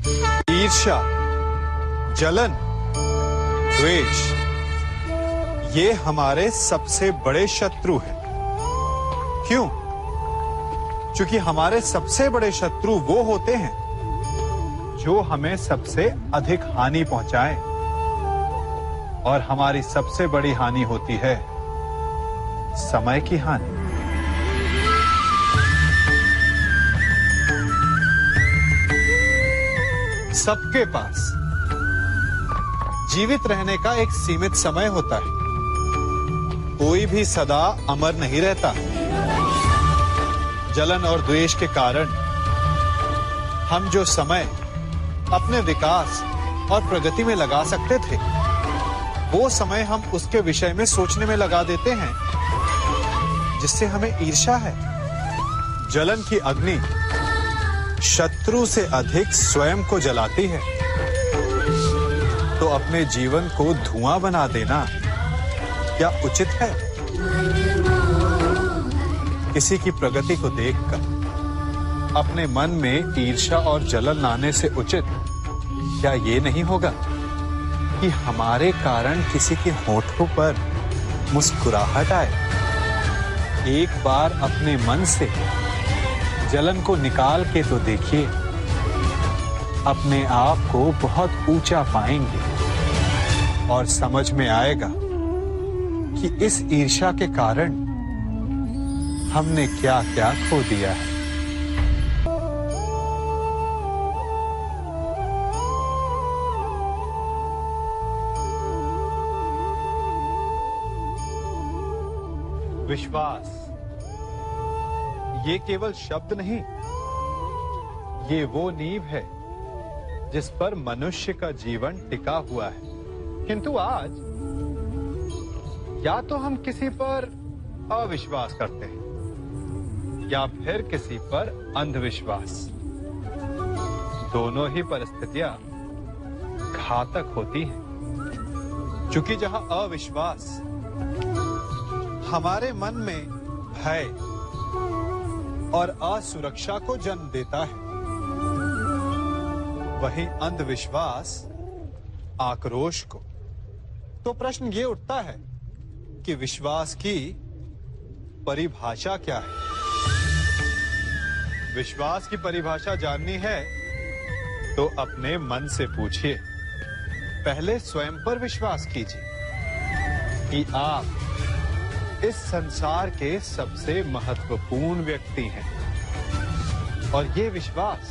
ईर्ष्या, जलन, द्वेष, ये हमारे सबसे बड़े शत्रु हैं। क्यों? क्योंकि हमारे सबसे बड़े शत्रु वो होते हैं जो हमें सबसे अधिक हानि पहुंचाएं, और हमारी सबसे बड़ी हानि होती है समय की हानि। सबके पास जीवित रहने का एक सीमित समय होता है। कोई भी सदा अमर नहीं रहता। जलन और द्वेष के कारण हम जो समय अपने विकास और प्रगति में लगा सकते थे, वो समय हम उसके विषय में सोचने में लगा देते हैं जिससे हमें ईर्ष्या है। जलन की अग्नि शत्रु से अधिक स्वयं को जलाती है, तो अपने जीवन को धुआं बना देना क्या उचित है? किसी की प्रगति को देखकर अपने मन में ईर्ष्या और जलन लाने से उचित क्या ये नहीं होगा कि हमारे कारण किसी के होठों पर मुस्कुराहट आए? एक बार अपने मन से जलन को निकाल के तो देखिए, अपने आप को बहुत ऊंचा पाएंगे और समझ में आएगा कि इस ईर्ष्या के कारण हमने क्या क्या खो दिया है। विश्वास ये केवल शब्द नहीं, ये वो नींव है जिस पर मनुष्य का जीवन टिका हुआ है। किंतु आज या तो हम किसी पर अविश्वास करते हैं या फिर किसी पर अंधविश्वास। दोनों ही परिस्थितियां घातक होती हैं, क्योंकि जहां अविश्वास हमारे मन में भय और असुरक्षा को जन्म देता है, वहीं अंधविश्वास आक्रोश को। तो प्रश्न ये उठता है कि विश्वास की परिभाषा क्या है? विश्वास की परिभाषा जाननी है तो अपने मन से पूछिए। पहले स्वयं पर विश्वास कीजिए कि आप इस संसार के सबसे महत्वपूर्ण व्यक्ति हैं, और ये विश्वास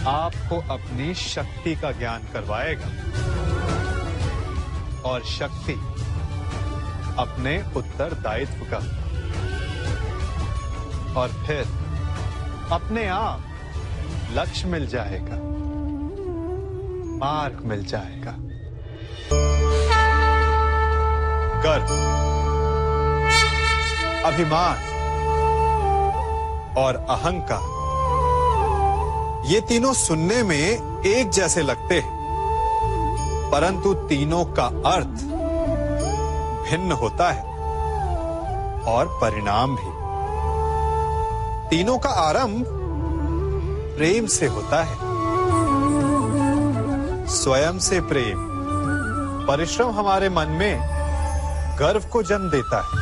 आपको अपनी शक्ति का ज्ञान करवाएगा, और शक्ति अपने उत्तरदायित्व का, और फिर अपने आप लक्ष्य मिल जाएगा, मार्ग मिल जाएगा। गर्व, अभिमान और अहंकार, ये तीनों सुनने में एक जैसे लगते हैं, परंतु तीनों का अर्थ भिन्न होता है और परिणाम भी। तीनों का आरंभ प्रेम से होता है। स्वयं से प्रेम, परिश्रम हमारे मन में गर्व को जन्म देता है,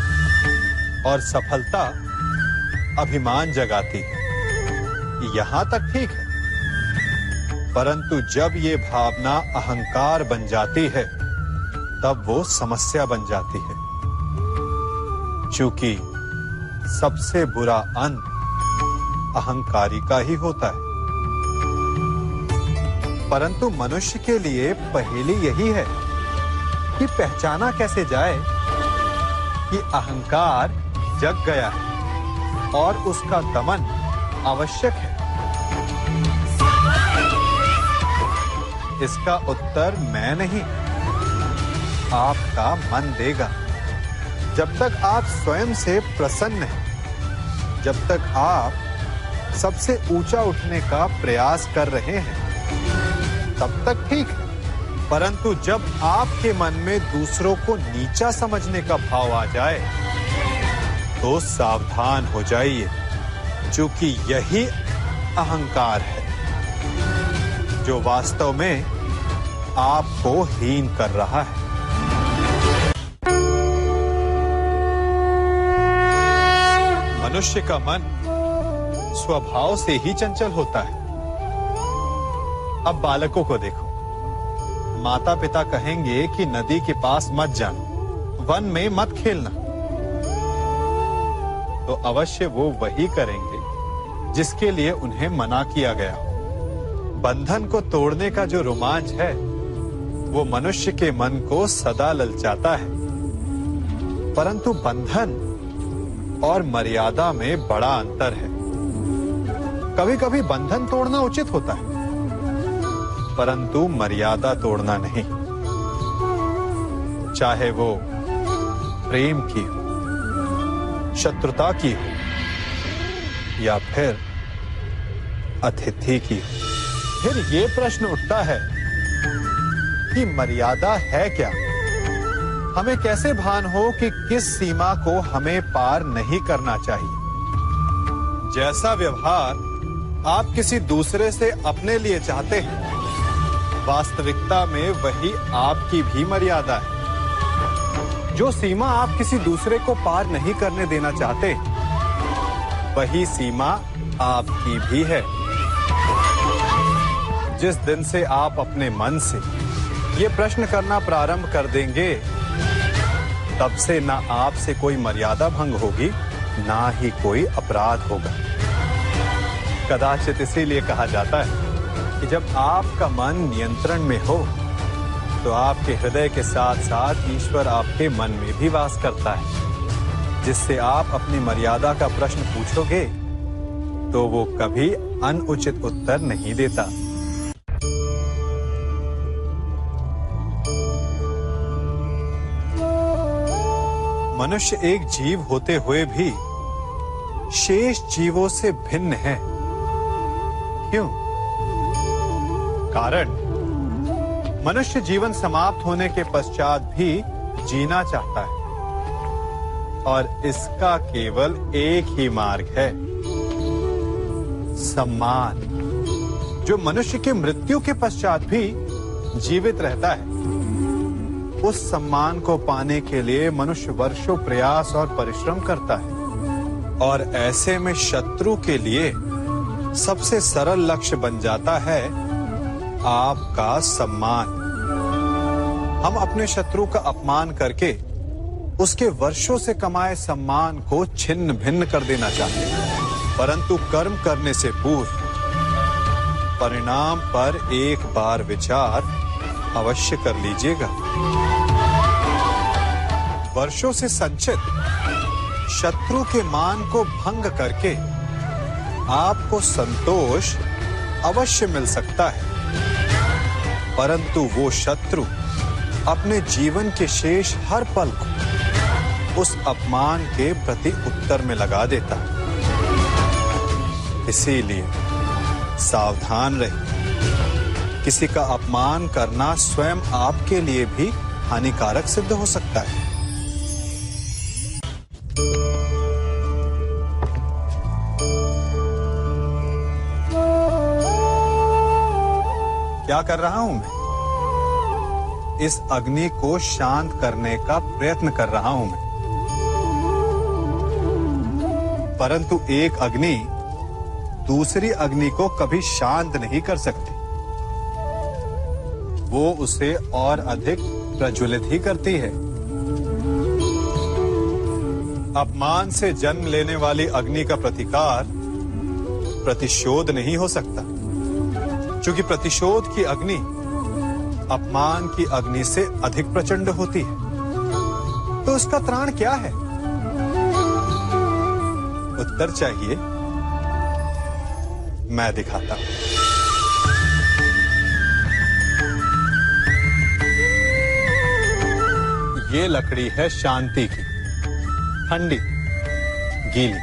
और सफलता अभिमान जगाती है। यहां तक ठीक है, परंतु जब ये भावना अहंकार बन जाती है, तब वो समस्या बन जाती है, क्योंकि सबसे बुरा अंत अहंकारी का ही होता है। परंतु मनुष्य के लिए पहेली यही है कि पहचाना कैसे जाए कि अहंकार जग गया है और उसका दमन आवश्यक है। इसका उत्तर मैं नहीं, आपका मन देगा। जब तक आप स्वयं से प्रसन्न हैं, जब तक आप सबसे ऊंचा उठने का प्रयास कर रहे हैं, तब तक ठीक है। परंतु जब आपके मन में दूसरों को नीचा समझने का भाव आ जाए, तो सावधान हो जाइए, क्योंकि यही अहंकार है। जो वास्तव में आपको हीन कर रहा है। मनुष्य का मन स्वभाव से ही चंचल होता है। अब बालकों को देखो, माता पिता कहेंगे कि नदी के पास मत जाना, वन में मत खेलना, तो अवश्य वो वही करेंगे जिसके लिए उन्हें मना किया गया हो। बंधन को तोड़ने का जो रोमांच है वो मनुष्य के मन को सदा ललचाता है, परंतु बंधन और मर्यादा में बड़ा अंतर है। कभी कभी बंधन तोड़ना उचित होता है, परंतु मर्यादा तोड़ना नहीं, चाहे वो प्रेम की हो, शत्रुता की हो या फिर अतिथि की हो। फिर ये प्रश्न उठता है कि मर्यादा है क्या? हमें कैसे भान हो कि किस सीमा को हमें पार नहीं करना चाहिए? जैसा व्यवहार आप किसी दूसरे से अपने लिए चाहते हैं, वास्तविकता में वही आपकी भी मर्यादा है। जो सीमा आप किसी दूसरे को पार नहीं करने देना चाहते, वही सीमा आपकी भी है। जिस दिन से आप अपने मन से ये प्रश्न करना प्रारंभ कर देंगे, तब से ना आपसे कोई मर्यादा भंग होगी, ना ही कोई अपराध होगा। कदाचित इसीलिए कहा जाता है कि जब आपका मन नियंत्रण में हो, तो आपके हृदय के साथ साथ ईश्वर आपके मन में भी वास करता है। जिससे आप अपनी मर्यादा का प्रश्न पूछोगे, तो वो कभी अनुचित उत्तर नहीं देता। मनुष्य एक जीव होते हुए भी शेष जीवों से भिन्न है। क्यों? कारण मनुष्य जीवन समाप्त होने के पश्चात भी जीना चाहता है, और इसका केवल एक ही मार्ग है, सम्मान, जो मनुष्य के मृत्यु के पश्चात भी जीवित रहता है। उस सम्मान को पाने के लिए मनुष्य वर्षों प्रयास और परिश्रम करता है, और ऐसे में शत्रु के लिए सबसे सरल लक्ष्य बन जाता है आपका सम्मान। हम अपने शत्रु का अपमान करके उसके वर्षों से कमाए सम्मान को छिन्न भिन्न कर देना चाहते हैं, परंतु कर्म करने से पूर्व परिणाम पर एक बार विचार अवश्य कर लीजिएगा। वर्षों से संचित शत्रु के मान को भंग करके आपको संतोष अवश्य मिल सकता है, परंतु वो शत्रु अपने जीवन के शेष हर पल को उस अपमान के प्रति उत्तर में लगा देता है। इसीलिए सावधान रहिए। किसी का अपमान करना स्वयं आपके लिए भी हानिकारक सिद्ध हो सकता है। क्या कर रहा हूं मैं? इस अग्नि को शांत करने का प्रयत्न कर रहा हूं मैं, परंतु एक अग्नि दूसरी अग्नि को कभी शांत नहीं कर सकती। वो उसे और अधिक प्रज्वलित ही करती है। अपमान से जन्म लेने वाली अग्नि का प्रतिकार प्रतिशोध नहीं हो सकता, क्योंकि प्रतिशोध की अग्नि अपमान की अग्नि से अधिक प्रचंड होती है। तो उसका त्राण क्या है? उत्तर चाहिए? मैं दिखाता हूं। ये लकड़ी है शांति की, ठंडी, गीली।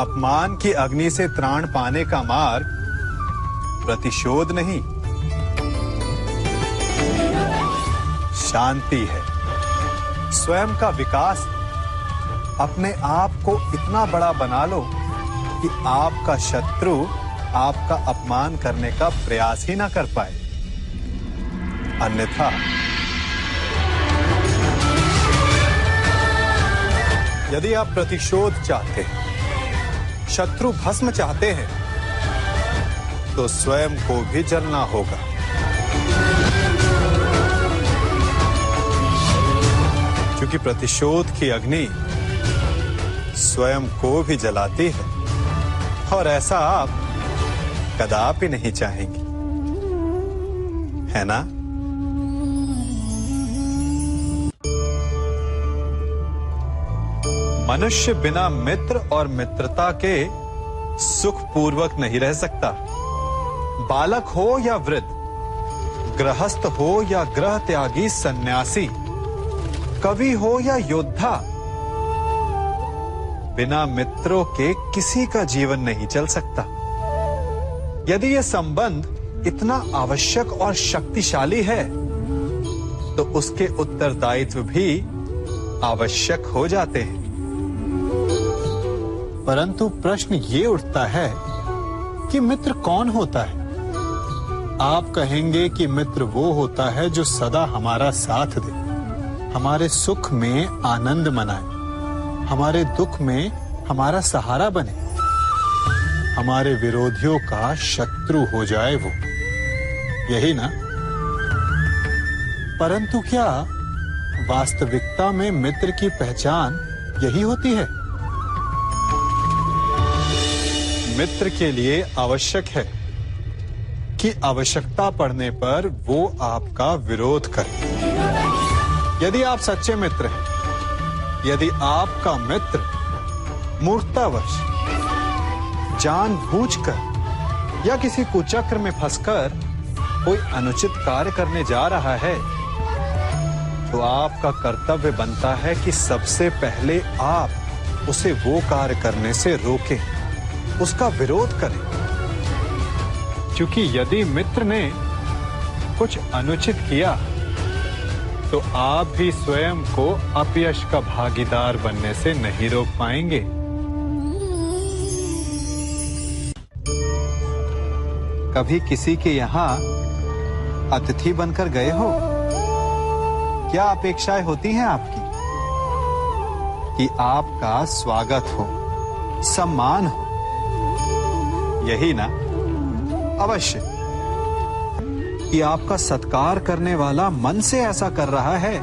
अपमान की अग्नि से त्राण पाने का मार्ग प्रतिशोध नहीं, शांति है, स्वयं का विकास। अपने आप को इतना बड़ा बना लो कि आपका शत्रु आपका अपमान करने का प्रयास ही ना कर पाए। अन्यथा यदि आप प्रतिशोध चाहते हैं, शत्रु भस्म चाहते हैं, तो स्वयं को भी जलना होगा। क्योंकि प्रतिशोध की अग्नि स्वयं को भी जलाती है, और ऐसा आप कदापि नहीं चाहेंगे, है ना? मनुष्य बिना मित्र और मित्रता के सुखपूर्वक नहीं रह सकता। बालक हो या वृद्ध, गृहस्थ हो या गृह त्यागी सन्यासी, कवि हो या योद्धा, बिना मित्रों के किसी का जीवन नहीं चल सकता। यदि यह संबंध इतना आवश्यक और शक्तिशाली है, तो उसके उत्तरदायित्व भी आवश्यक हो जाते हैं। परंतु प्रश्न ये उठता है कि मित्र कौन होता है? आप कहेंगे कि मित्र वो होता है जो सदा हमारा साथ दे, हमारे सुख में आनंद मनाए, हमारे दुख में हमारा सहारा बने, हमारे विरोधियों का शत्रु हो जाए वो, यही ना? परंतु क्या वास्तविकता में मित्र की पहचान यही होती है? मित्र के लिए आवश्यक है कि आवश्यकता पड़ने पर वो आपका विरोध करे। यदि आप सच्चे मित्र हैं, यदि आपका मित्र मूर्खतावश, जानबूझकर या किसी कुचक्र में फंसकर कोई अनुचित कार्य करने जा रहा है, तो आपका कर्तव्य बनता है कि सबसे पहले आप उसे वो कार्य करने से रोकें, उसका विरोध करें। क्योंकि यदि मित्र ने कुछ अनुचित किया, तो आप भी स्वयं को अपयश का भागीदार बनने से नहीं रोक पाएंगे। कभी किसी के यहां अतिथि बनकर गए हो? क्या अपेक्षाएं होती हैं आपकी? कि आपका स्वागत हो, सम्मान हो, यही ना? अवश्य कि आपका सत्कार करने वाला मन से ऐसा कर रहा है,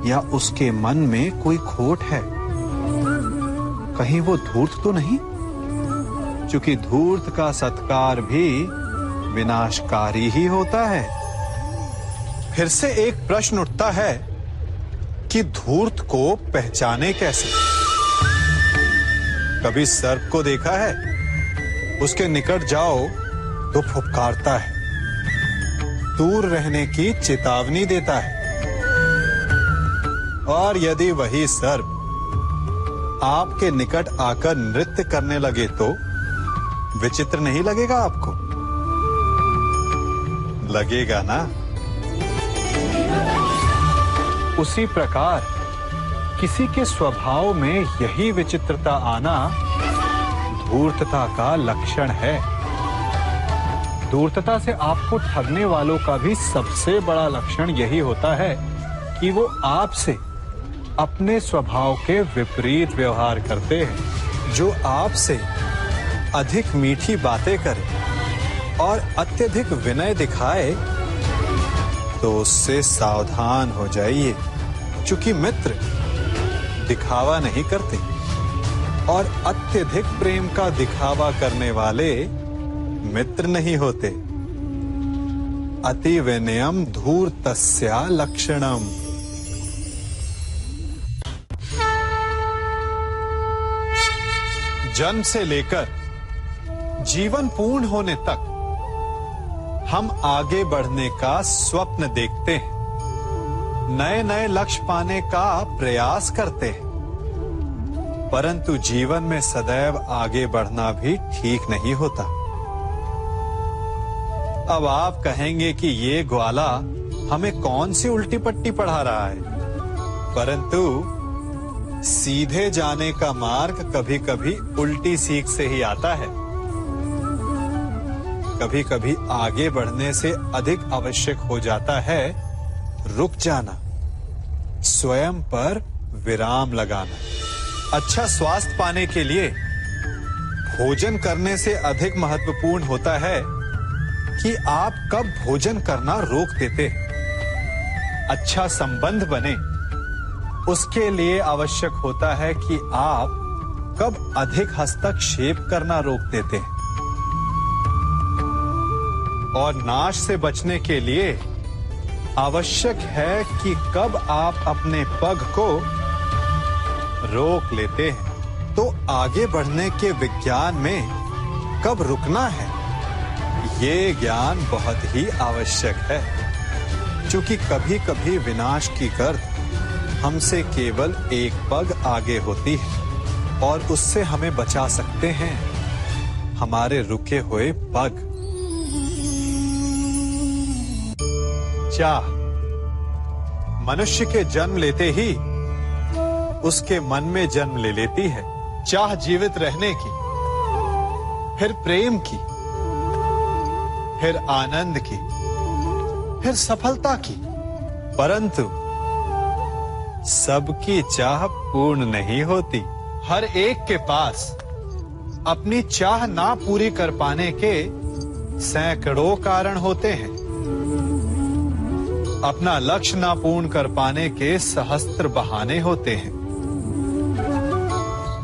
या उसके मन में कोई खोट है? कहीं वो धूर्त तो नहीं? क्योंकि धूर्त का सत्कार भी विनाशकारी ही होता है। फिर से एक प्रश्न उठता है कि धूर्त को पहचाने कैसे? कभी सर्प को देखा है? उसके निकट जाओ तो फुफकारता है, दूर रहने की चेतावनी देता है। और यदि वही सर्प आपके निकट आकर नृत्य करने लगे तो विचित्र नहीं लगेगा आपको? लगेगा ना? उसी प्रकार किसी के स्वभाव में यही विचित्रता आना धूर्तता का लक्षण है। धूर्तता से आपको ठगने वालों का भी सबसे बड़ा लक्षण यही होता है कि वो आपसे अपने स्वभाव के विपरीत व्यवहार करते हैं। जो आपसे अधिक मीठी बातें करे और अत्यधिक विनय दिखाए, तो उससे सावधान हो जाइए, क्योंकि मित्र दिखावा नहीं करते, और अत्यधिक प्रेम का दिखावा करने वाले मित्र नहीं होते। अति विनयम धूर्तस्य लक्षणम। जन्म से लेकर जीवन पूर्ण होने तक हम आगे बढ़ने का स्वप्न देखते हैं, नए नए लक्ष्य पाने का प्रयास करते हैं, परंतु जीवन में सदैव आगे बढ़ना भी ठीक नहीं होता। अब आप कहेंगे कि ये ग्वाला हमें कौन सी उल्टी पट्टी पढ़ा रहा है, परंतु सीधे जाने का मार्ग कभी कभी उल्टी सीख से ही आता है। कभी कभी आगे बढ़ने से अधिक आवश्यक हो जाता है रुक जाना, स्वयं पर विराम लगाना। अच्छा स्वास्थ्य पाने के लिए भोजन करने से अधिक महत्वपूर्ण होता है कि आप कब भोजन करना रोक देते हैं। अच्छा संबंध बने उसके लिए आवश्यक होता है कि आप कब अधिक हस्तक्षेप करना रोक देते हैं। और नाश से बचने के लिए आवश्यक है कि कब आप अपने पग को रोक लेते हैं। तो आगे बढ़ने के विज्ञान में कब रुकना है, ये ज्ञान बहुत ही आवश्यक है, क्योंकि कभी कभी विनाश की गर्द हमसे केवल एक पग आगे होती है और उससे हमें बचा सकते हैं हमारे रुके हुए पग। चाह मनुष्य के जन्म लेते ही उसके मन में जन्म ले लेती है। चाह जीवित रहने की, फिर प्रेम की, फिर आनंद की, फिर सफलता की। परंतु सबकी चाह पूर्ण नहीं होती। हर एक के पास अपनी चाह ना पूरी कर पाने के सैकड़ों कारण होते हैं। अपना लक्ष्य ना पूर्ण कर पाने के सहस्त्र बहाने होते हैं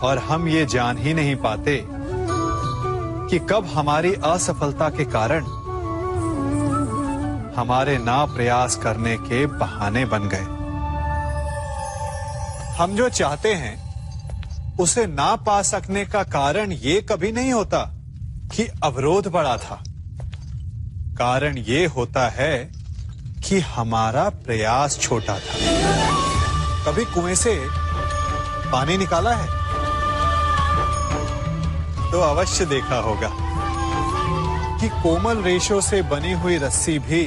और हम ये जान ही नहीं पाते कि कब हमारी असफलता के कारण हमारे ना प्रयास करने के बहाने बन गए। हम जो चाहते हैं उसे ना पा सकने का कारण ये कभी नहीं होता कि अवरोध बड़ा था। कारण ये होता है कि हमारा प्रयास छोटा था। कभी कुएं से पानी निकाला है तो अवश्य देखा होगा कि कोमल रेशों से बनी हुई रस्सी भी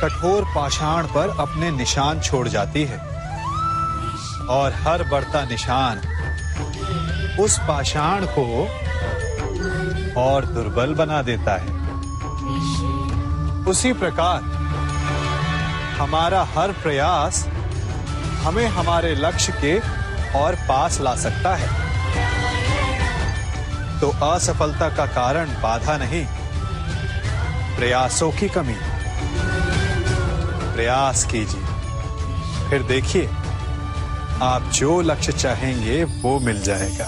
कठोर पाषाण पर अपने निशान छोड़ जाती है और हर बढ़ता निशान उस पाषाण को और दुर्बल बना देता है। उसी प्रकार हमारा हर प्रयास हमें हमारे लक्ष्य के और पास ला सकता है। तो असफलता का कारण बाधा नहीं, प्रयासों की कमी। प्रयास कीजिए, फिर देखिए आप जो लक्ष्य चाहेंगे वो मिल जाएगा।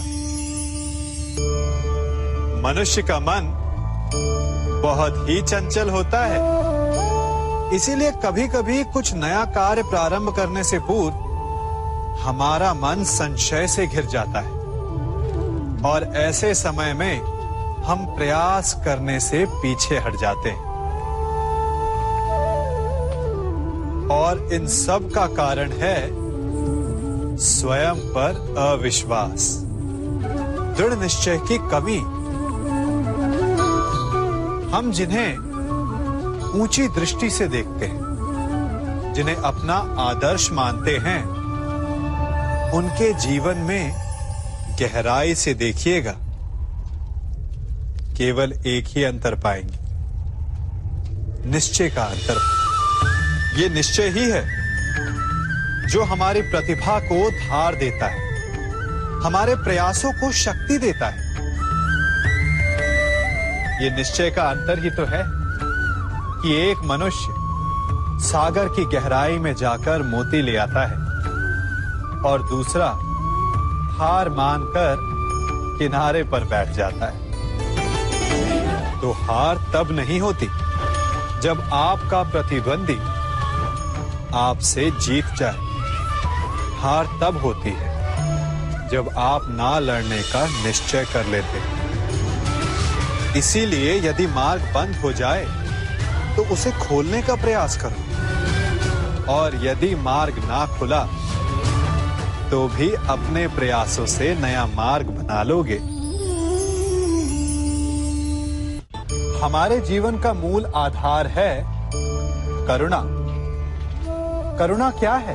मनुष्य का मन बहुत ही चंचल होता है, इसीलिए कभी कभी कुछ नया कार्य प्रारंभ करने से पूर्व हमारा मन संशय से घिर जाता है और ऐसे समय में हम प्रयास करने से पीछे हट जाते हैं। और इन सब का कारण है स्वयं पर अविश्वास, दृढ़ निश्चय की कमी। हम जिन्हें ऊंची दृष्टि से देखते हैं, जिन्हें अपना आदर्श मानते हैं, उनके जीवन में गहराई से देखिएगा, केवल एक ही अंतर पाएंगे, निश्चय का अंतर। ये निश्चय ही है जो हमारी प्रतिभा को धार देता है, हमारे प्रयासों को शक्ति देता है। ये निश्चय का अंतर ही तो है कि एक मनुष्य सागर की गहराई में जाकर मोती ले आता है और दूसरा हार मानकर किनारे पर बैठ जाता है। तो हार तब नहीं होती जब आपका प्रतिद्वंदी आपसे जीत जाए। हार तब होती है जब आप ना लड़ने का निश्चय कर लेते हैं। इसीलिए यदि मार्ग बंद हो जाए तो उसे खोलने का प्रयास करो, और यदि मार्ग ना खुला तो भी अपने प्रयासों से नया मार्ग बना लोगे। हमारे जीवन का मूल आधार है करुणा। करुणा क्या है?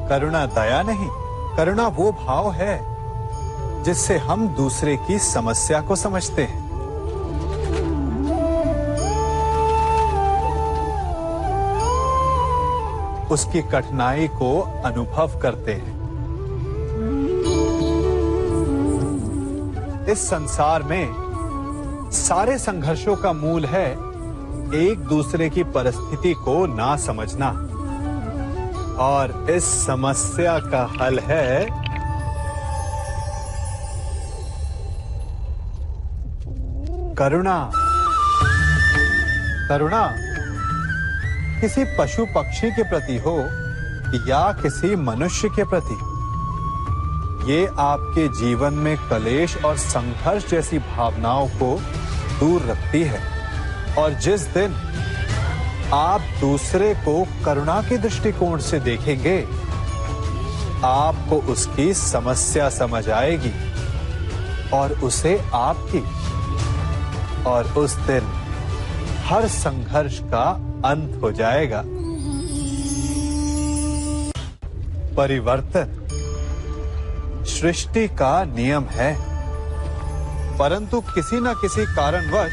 करुणा दया नहीं, करुणा वो भाव है जिससे हम दूसरे की समस्या को समझते हैं। उसकी कठिनाई को अनुभव करते हैं। इस संसार में सारे संघर्षों का मूल है एक दूसरे की परिस्थिति को ना समझना, और इस समस्या का हल है करुणा। करुणा किसी पशु पक्षी के प्रति हो या किसी मनुष्य के प्रति, ये आपके जीवन में कलेश और संघर्ष जैसी भावनाओं को दूर रखती है। और जिस दिन आप दूसरे को करुणा के दृष्टिकोण से देखेंगे, आपको उसकी समस्या समझ आएगी और उसे आपकी, और उस दिन हर संघर्ष का अंत हो जाएगा। परिवर्तन सृष्टि का नियम है, परंतु किसी न किसी कारणवश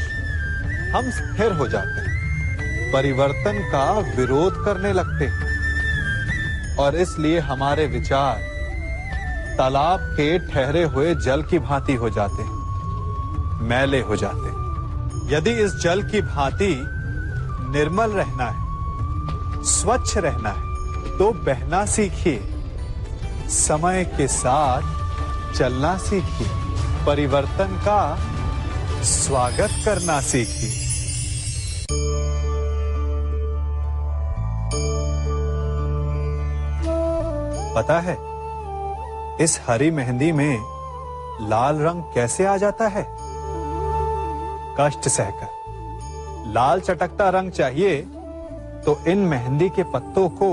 हम स्थिर हो जाते हैं, परिवर्तन का विरोध करने लगते हैं, और इसलिए हमारे विचार तालाब के ठहरे हुए जल की भांति हो जाते हैं, मैले हो जाते हैं। यदि इस जल की भांति निर्मल रहना है, स्वच्छ रहना है, तो बहना सीखिए, समय के साथ चलना सीखिए, परिवर्तन का स्वागत करना सीखिए। पता है इस हरी मेहंदी में लाल रंग कैसे आ जाता है? कष्ट सहकर। लाल चटकता रंग चाहिए तो इन मेहंदी के पत्तों को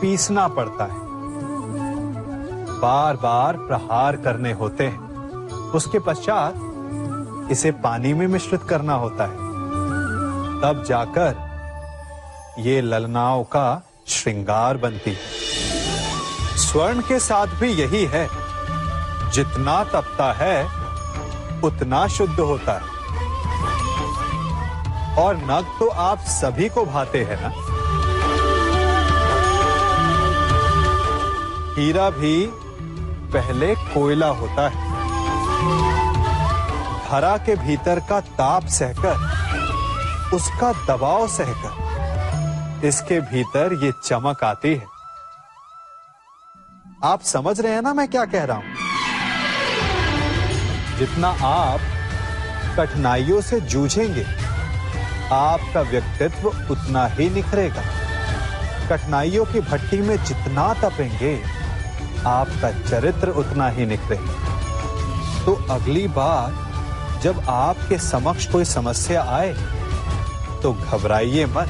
पीसना पड़ता है, बार बार प्रहार करने होते हैं, उसके पश्चात इसे पानी में मिश्रित करना होता है, तब जाकर ये ललनाओं का श्रृंगार बनती है। स्वर्ण के साथ भी यही है, जितना तपता है उतना शुद्ध होता है। और नग तो आप सभी को भाते हैं ना। हीरा भी पहले कोयला होता है, धरा के भीतर का ताप सहकर, उसका दबाव सहकर इसके भीतर ये चमक आती है। आप समझ रहे हैं ना मैं क्या कह रहा हूं? जितना आप कठिनाइयों से जूझेंगे, आपका व्यक्तित्व उतना ही निखरेगा। कठिनाइयों की भट्टी में जितना तपेंगे, आपका चरित्र उतना ही निखरेगा। तो अगली बार जब आपके समक्ष कोई समस्या आए तो घबराइए मत,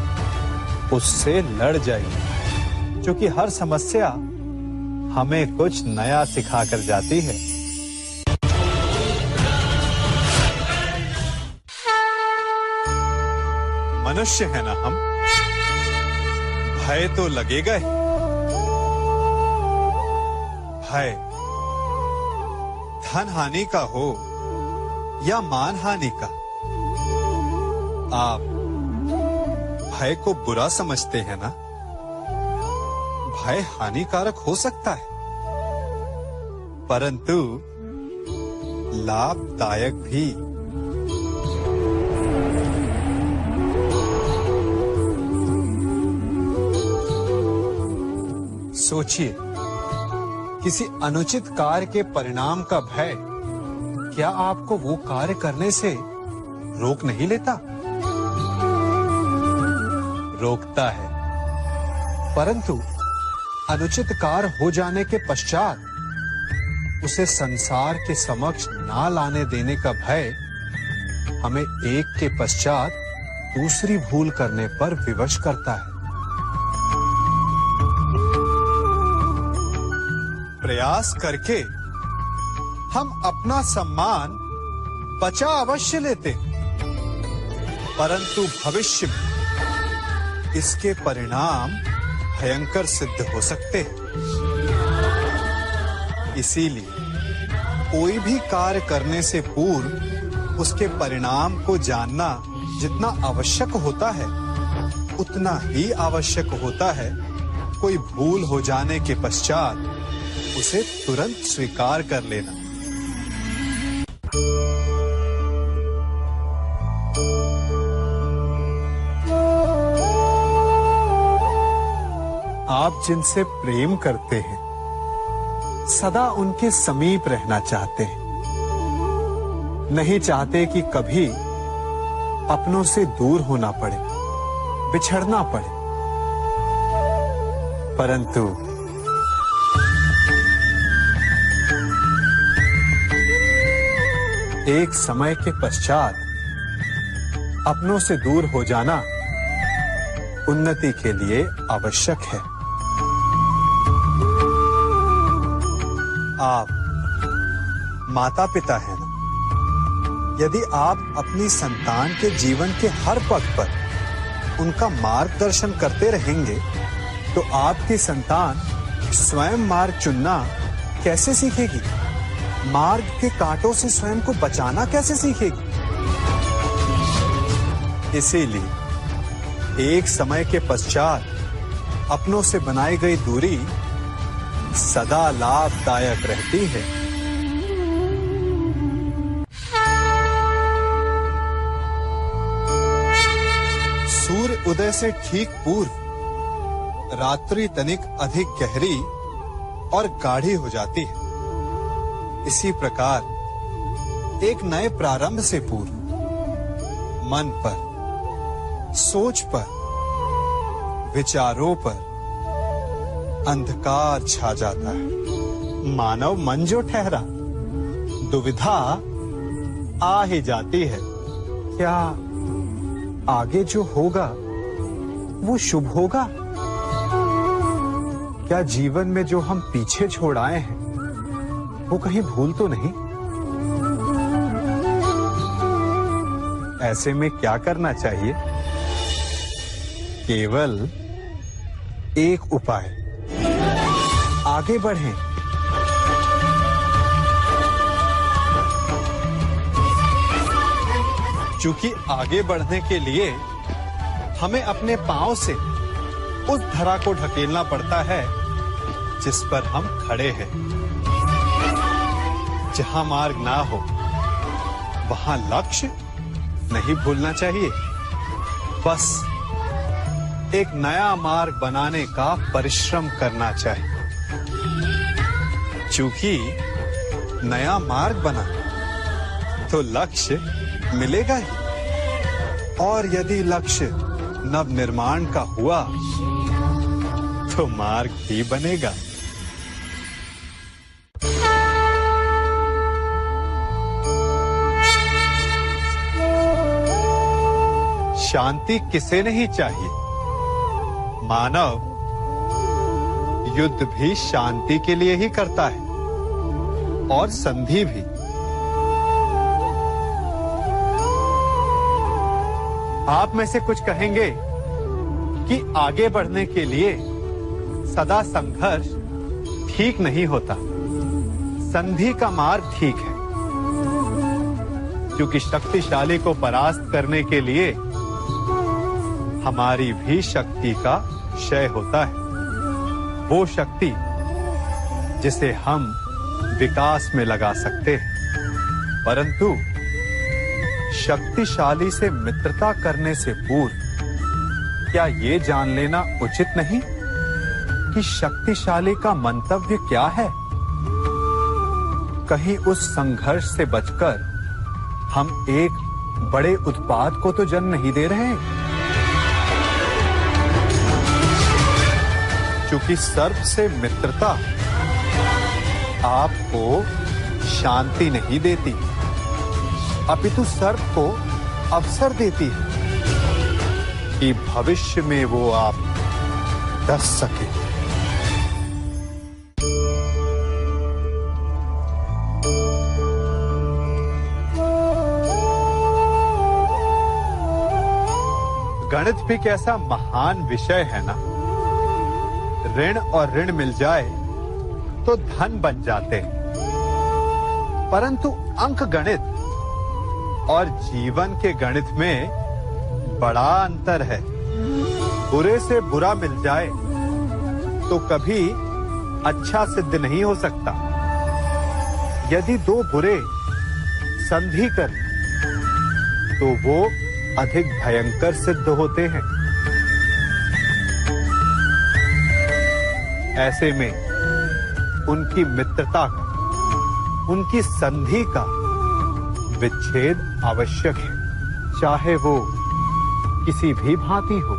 उससे लड़ जाइए, क्योंकि हर समस्या हमें कुछ नया सिखा कर जाती है। मनुष्य है ना हम, भय तो लगेगा ही। भय धन हानि का हो या मान हानि का, आप भय को बुरा समझते हैं ना। भय हानिकारक हो सकता है, परंतु लाभदायक भी। सोचिए, किसी अनुचित कार्य के परिणाम का भय क्या आपको वो कार्य करने से रोक नहीं लेता? रोकता है, परंतु अनुचित कार्य हो जाने के पश्चात उसे संसार के समक्ष ना लाने देने का भय हमें एक के पश्चात दूसरी भूल करने पर विवश करता है। प्रयास करके हम अपना सम्मान बचा अवश्य लेते, परंतु भविष्य में इसके परिणाम भयंकर सिद्ध हो सकते हैं। इसीलिए कोई भी कार्य करने से पूर्व उसके परिणाम को जानना जितना आवश्यक होता है, उतना ही आवश्यक होता है कोई भूल हो जाने के पश्चात उसे तुरंत स्वीकार कर लेना। आप जिनसे प्रेम करते हैं, सदा उनके समीप रहना चाहते हैं, नहीं चाहते कि कभी अपनों से दूर होना पड़े, बिछड़ना पड़े। परंतु एक समय के पश्चात अपनों से दूर हो जाना उन्नति के लिए आवश्यक है। आप माता पिता हैं ना? यदि आप अपनी संतान के जीवन के हर पग पर उनका मार्गदर्शन करते रहेंगे, तो आपकी संतान स्वयं मार्ग चुनना कैसे सीखेगी? मार्ग के कांटों से स्वयं को बचाना कैसे सीखेगी? इसीलिए एक समय के पश्चात अपनों से बनाई गई दूरी सदा लाभदायक रहती है। सूर्य उदय से ठीक पूर्व रात्रि तनिक अधिक गहरी और गाढ़ी हो जाती है। इसी प्रकार एक नए प्रारंभ से पूर्व मन पर, सोच पर, विचारों पर अंधकार छा जाता है। मानव मन जो ठहरा, दुविधा आ ही जाती है। क्या आगे जो होगा वो शुभ होगा? क्या जीवन में जो हम पीछे छोड़ आए हैं वो कहीं भूल तो नहीं? ऐसे में क्या करना चाहिए? केवल एक उपाय, आगे बढ़ें। क्योंकि आगे बढ़ने के लिए हमें अपने पांव से उस धरा को ढकेलना पड़ता है जिस पर हम खड़े हैं। जहां मार्ग ना हो वहां लक्ष्य नहीं भूलना चाहिए। बस एक नया मार्ग बनाने का परिश्रम करना चाहिए। चूंकि नया मार्ग बना तो लक्ष्य मिलेगा ही, और यदि लक्ष्य नव निर्माण का हुआ तो मार्ग भी बनेगा। शांति किसे नहीं चाहिए? मानव युद्ध भी शांति के लिए ही करता है, और संधि भी। आप में से कुछ कहेंगे कि आगे बढ़ने के लिए सदा संघर्ष ठीक नहीं होता, संधि का मार्ग ठीक है। क्योंकि शक्तिशाली को परास्त करने के लिए हमारी भी शक्ति का क्षय होता है। वो शक्ति जिसे हम विकास में लगा सकते हैं। परंतु शक्तिशाली से मित्रता करने से पूर्व क्या ये जान लेना उचित नहीं कि शक्तिशाली का मंतव्य क्या है? कहीं उस संघर्ष से बचकर हम एक बड़े उत्पात को तो जन्म नहीं दे रहे? क्योंकि सर्प से मित्रता आपको शांति नहीं देती, अपितु सर्प को अवसर देती है कि भविष्य में वो आप डस सके। गणित भी कैसा महान विषय है ना। ऋण और ऋण मिल जाए तो धन बन जाते हैं। परंतु अंक गणित और जीवन के गणित में बड़ा अंतर है। बुरे से बुरा मिल जाए तो कभी अच्छा सिद्ध नहीं हो सकता। यदि दो बुरे संधि कर तो वो अधिक भयंकर सिद्ध होते हैं। ऐसे में उनकी मित्रता का, उनकी संधि का विच्छेद आवश्यक है, चाहे वो किसी भी भांति हो।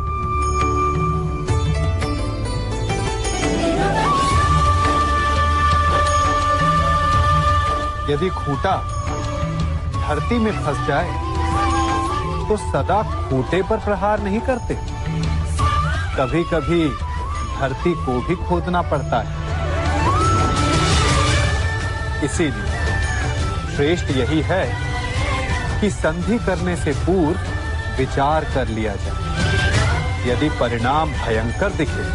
यदि खूंटा धरती में फंस जाए तो सदा खूंटे पर प्रहार नहीं करते, कभी कभी धरती को भी खोदना पड़ता है। इसीलिए श्रेष्ठ यही है कि संधि करने से पूर्व विचार कर लिया जाए। यदि परिणाम भयंकर दिखे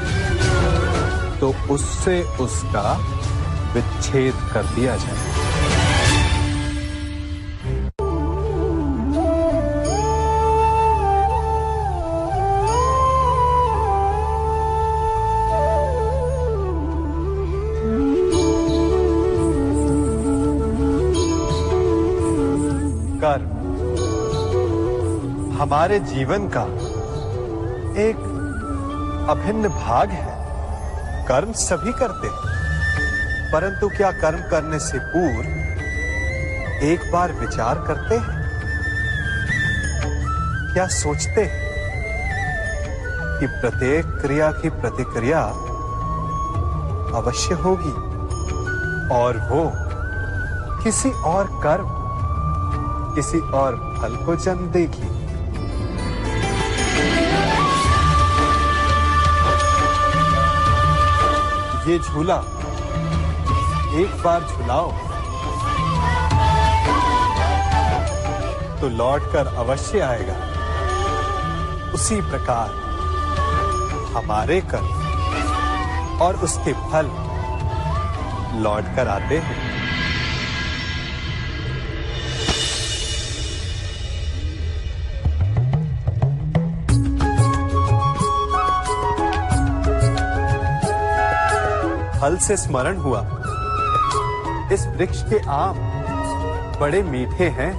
तो उससे उसका विच्छेद कर दिया जाए। कर्म हमारे जीवन का एक अभिन्न भाग है। कर्म सभी करते हैं, परंतु क्या कर्म करने से पूर्व एक बार विचार करते हैं? क्या सोचते हैं कि प्रत्येक क्रिया की प्रतिक्रिया अवश्य होगी और वो किसी और कर्म, किसी और फल को जन्म देगी? ये झूला एक बार झुलाओ तो लौटकर अवश्य आएगा। उसी प्रकार हमारे कर्म और उसके फल लौटकर आते हैं। फल से स्मरण हुआ, इस वृक्ष के आम बड़े मीठे हैं।